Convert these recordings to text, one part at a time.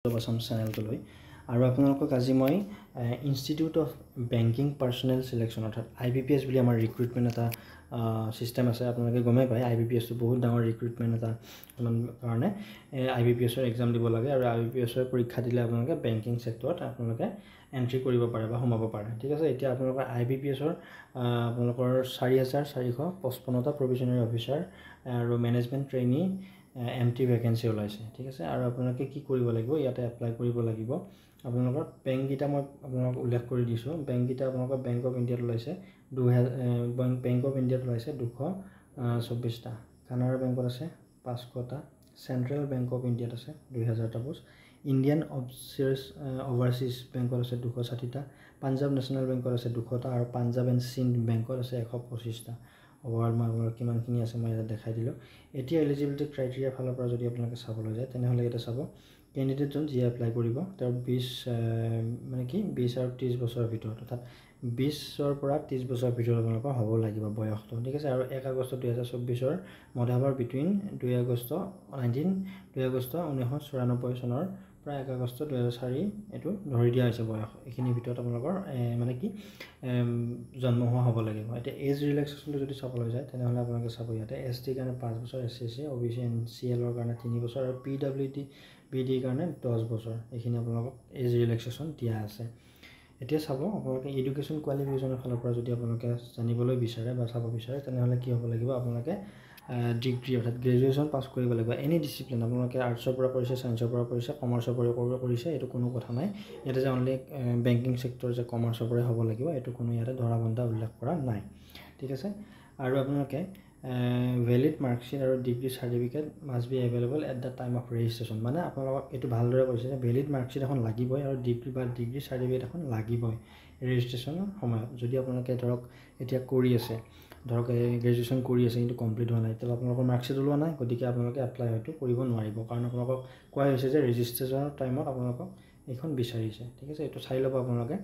আসাম চেনেলটোলৈ আৰু আপোনালোকক আজি মই ইনষ্টিটিউট অফ বেংকিং পাৰ্চনেল সিলেকশ্যন অৰ্থাৎ IBPS বুলি আমাৰ ৰিক্ৰুটমেণ্ট এটা সিস্টেম আছে। আপোনালোকে গমেই পায় IBPSটো বহুত ডাঙৰ ৰিক্ৰুটমেণ্ট এটা কাৰণে IBPSৰ এক্সাম দিব লাগে আৰু IBPSৰ পৰীক্ষা দিলে আপোনালোকে বেংকিং ছেক্টৰত আপোনালোকে এণ্ট্ৰি কৰিব পাৰে বা সোমাব পাৰে। ঠিক আছে, এতিয়া আপোনালোকৰ IBPSৰ আপোনালোকৰ 4455টা প্ৰভিজনাৰী অফিচাৰ আৰু মেনেজমেণ্ট ট্ৰেইনি এমটি ভেকেঞ্চি ওলাইছে। ঠিক আছে, আৰু আপোনালোকে কি কৰিব লাগিব, ইয়াতে এপ্লাই কৰিব লাগিব। আপোনালোকৰ বেংককেইটা মই আপোনালোকক উল্লেখ কৰি দিছোঁ। বেংককেইটা আপোনালোকৰ বেংক অফ ইণ্ডিয়াত ওলাইছে 224টা, কানাড়া বেংকত আছে 500টা, চেণ্ট্ৰেল বেংক অফ ইণ্ডিয়াত আছে 2000টা পোষ্ট, ইণ্ডিয়ান অভাৰচিজ বেংকত আছে 260টা, পাঞ্জাৱ নেশ্যনেল বেংকত আছে 200টা আৰু পাঞ্জাৱ এণ্ড সিন্ধ বেংকত আছে 125টা। ওভাৰঅল মই আপোনালোকক কিমানখিনি আছে মই ইয়াত দেখাই দিলোঁ। এতিয়া এলিজিবিলিটি ক্ৰাইটেৰিয়া ফালৰ পৰা যদি আপোনালোকে চাবলৈ যায় তেনেহ'লে ইয়াতে চাব কেণ্ডিডেটজন যিয়ে এপ্লাই কৰিব তেওঁৰ 20 আৰু 30 বছৰৰ ভিতৰত, অৰ্থাৎ 20ৰ পৰা 30 বছৰৰ ভিতৰত আপোনালোকৰ হ'ব লাগিব বয়সটো। ঠিক আছে, আৰু 1 আগষ্ট 2024 মধাবাৰ বিটুইন 2 আগষ্ট 1994 চনৰ পৰা 1 আগষ্ট 2004 এইটো ধৰি দিয়া হৈছে বয়স। এইখিনিৰ ভিতৰত আপোনালোকৰ জন্ম হোৱা হ'ব লাগিব। এতিয়া এজ ৰিলেক্সেশ্যনটো যদি চাবলৈ যায় তেনেহ'লে আপোনালোকে চাব ইয়াতে STৰ কাৰণে 5 বছৰ, SC, OBC NCLৰ কাৰণে 3 বছৰ আৰু PWD-BDৰ কাৰণে 10 বছৰ। এইখিনি আপোনালোকক এজ ৰিলেক্সেশ্যন দিয়া আছে। এতিয়া চাব আপোনালোকে এডুকেশ্যন কোৱালিফিকেশ্যনৰ ফালৰ পৰা যদি আপোনালোকে জানিবলৈ বিচাৰে বা চাব বিচাৰে তেনেহ'লে কি হ'ব লাগিব, আপোনালোকে ডিগ্ৰী অৰ্থাৎ গ্ৰেজুৱেশ্যন পাছ কৰিব লাগিব। এনি ডিচিপ্লিন, আপোনালোকে আৰ্টছৰ পৰা কৰিছে, ছায়েন্সৰ পৰা কৰিছে, কমাৰ্চৰ পৰা কৰিছে, এইটো কোনো কথা নাই। ইয়াতে যে অনলি বেংকিং ছেক্টৰ যে কমাৰ্চৰ পৰাই হ'ব লাগিব এইটো কোনো ইয়াতে ধৰা বন্ধা উল্লেখ কৰা নাই। ঠিক আছে, আৰু আপোনালোকে ভেলিড মাৰ্কশ্বিট আৰু degree certificate must B available at the time of registration. মানে আপোনালোকক এইটো ভালদৰে কৈছে যে ভেলিড মাৰ্কশ্বিট এখন লাগিবই আৰু ডিগ্ৰী চাৰ্টিফিকেট এখন লাগিবই ৰেজিষ্ট্ৰেশ্যনৰ সময়ত। যদি আপোনালোকে ধৰক এতিয়া কৰি আছে, ধৰক গ্ৰেজুৱেশ্যন কৰি আছে কিন্তু কমপ্লিট হোৱা নাই, তেতিয়া আপোনালোকৰ মাৰ্কশ্বিট ওলোৱা নাই, গতিকে আপোনালোকে এপ্লাই হয়তো কৰিব নোৱাৰিব, কাৰণ আপোনালোকক কোৱা হৈছে যে ৰেজিষ্ট্ৰেশ্যনৰ টাইমত আপোনালোকক এইখন বিচাৰিছে। ঠিক আছে, এইটো চাই ল'ব আপোনালোকে।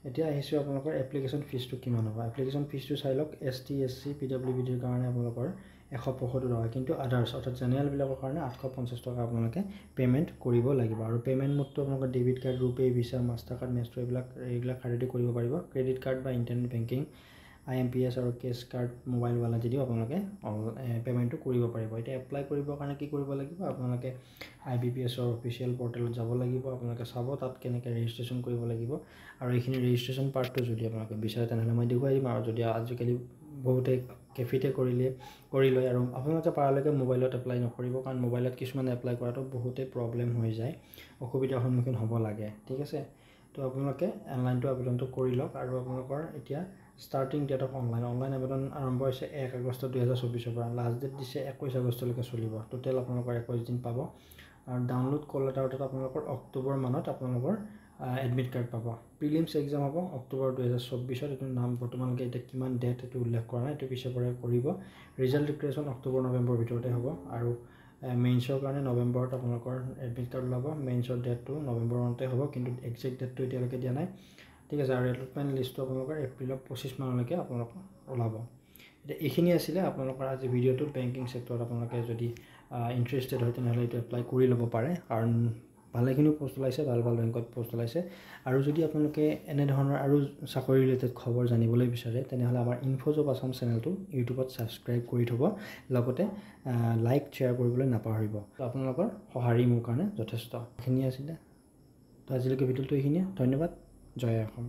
এতিয়া আহিছোঁ আপোনালোকৰ এপ্লিকেশ্যন ফিজটো কিমান হ'ব। এপ্লিকেশ্যন ফিজটো চাই লওক। ST, SC, PWDৰ কাৰণে আপোনালোকৰ 175 টকা, কিন্তু আদাৰ্ছ অৰ্থাৎ জেনেৰেলবিলাকৰ কাৰণে 850 টকা আপোনালোকে পে'মেণ্ট কৰিব লাগিব। আৰু পে'মেণ্ট মোডটো আপোনালোকৰ ডেবিট কাৰ্ড, ৰুপে, ভিছা, মাষ্টাৰ কাৰ্ড, মেষ্ট্ৰ এইবিলাক কাৰ্ডেদি কৰিব পাৰিব। ক্ৰেডিট কাৰ্ড বা ইণ্টাৰনেট বেংকিং, IMPS আৰু কেছ কাৰ্ড, মোবাইল ৱালেটেদিও আপোনালোকে পে'মেণ্টটো কৰিব পাৰিব। এতিয়া এপ্লাই কৰিবৰ কাৰণে কি কৰিব লাগিব, আপোনালোকে IBPSৰ অফিচিয়েল পৰ্টেলত যাব লাগিব। আপোনালোকে চাব তাত কেনেকৈ ৰেজিষ্ট্ৰেশ্যন কৰিব লাগিব, আৰু এইখিনি ৰেজিষ্ট্ৰেশ্যন পাৰ্টটো যদি আপোনালোকে বিচাৰে তেনেহ'লে মই দেখুৱাই দিম। আৰু যদি আজিকালি বহুতে কেফিতে কৰি লয়, আৰু আপোনালোকে পাৰালৈকে মোবাইলত এপ্লাই নকৰিব, কাৰণ মোবাইলত কিছুমানে এপ্লাই কৰাটো বহুতেই প্ৰব্লেম হৈ যায়, অসুবিধাৰ সন্মুখীন হ'ব লাগে। ঠিক আছে, তো আপোনালোকে অনলাইনটো আবেদনটো কৰি লওক। আৰু আপোনালোকৰ এতিয়া ষ্টাৰ্টিং ডেট অফ অনলাইন আবেদন আৰম্ভ হৈছে 1 আগষ্ট 2024 পৰা, লাষ্ট ডেট দিছে 21 আগষ্টলৈকে চলিব। টোটেল আপোনালোকৰ 21 দিন পাব। আৰু ডাউনলোড কল লেটাৰত আপোনালোকৰ অক্টোবৰ মানত আপোনালোকৰ এডমিট কাৰ্ড পাব। প্ৰিলিমছ এক্সাম হ'ব অক্টোবৰ 2024। এইটো নাম বৰ্তমানলৈকে এতিয়া কিমান ডেট এইটো উল্লেখ কৰা নাই, এইটো পিছৰ পৰাই কৰিব। ৰিজাল্ট ডিক্লেৰেশ্যন অক্টোবৰ নৱেম্বৰৰ ভিতৰতে হ'ব। আৰু মেইনছৰ কাৰণে নৱেম্বৰত আপোনালোকৰ এডমিট কাৰ্ড ওলাব। মেইনছৰ ডেটটো নৱেম্বৰ মানতে হ'ব, কিন্তু একজেক্ট ডেটটো এতিয়ালৈকে দিয়া নাই। ঠিক আছে, আৰু এলটমেণ্ট লিষ্টটো আপোনালোকৰ এপ্ৰিলৰ 25 মানলৈকে আপোনালোকৰ ওলাব। এতিয়া এইখিনি আছিলে আপোনালোকৰ আজি ভিডিঅ'টো। বেংকিং ছেক্টৰত আপোনালোকে যদি ইণ্টাৰেষ্টেড হয় তেনেহ'লে এইটো এপ্লাই কৰি ল'ব পাৰে, কাৰণ ভালেখিনি পোষ্ট ওলাইছে, ভাল বেংকত পোষ্ট ওলাইছে। আৰু যদি আপোনালোকে এনেধৰণৰ আৰু চাকৰি ৰিলেটেড খবৰ জানিবলৈ বিচাৰে তেনেহ'লে আমাৰ ইনফ'জ অফ আছাম চেনেলটো ইউটিউবত ছাবস্ক্ৰাইব কৰি থ'ব, লগতে লাইক শ্বেয়াৰ কৰিবলৈ নাপাহৰিব। আপোনালোকৰ সঁহাৰি মোৰ কাৰণে যথেষ্ট। এইখিনি আছিলে, তো আজিলৈকে ভিডিঅ'টো এইখিনিয়ে। ধন্যবাদ। জয় অসম।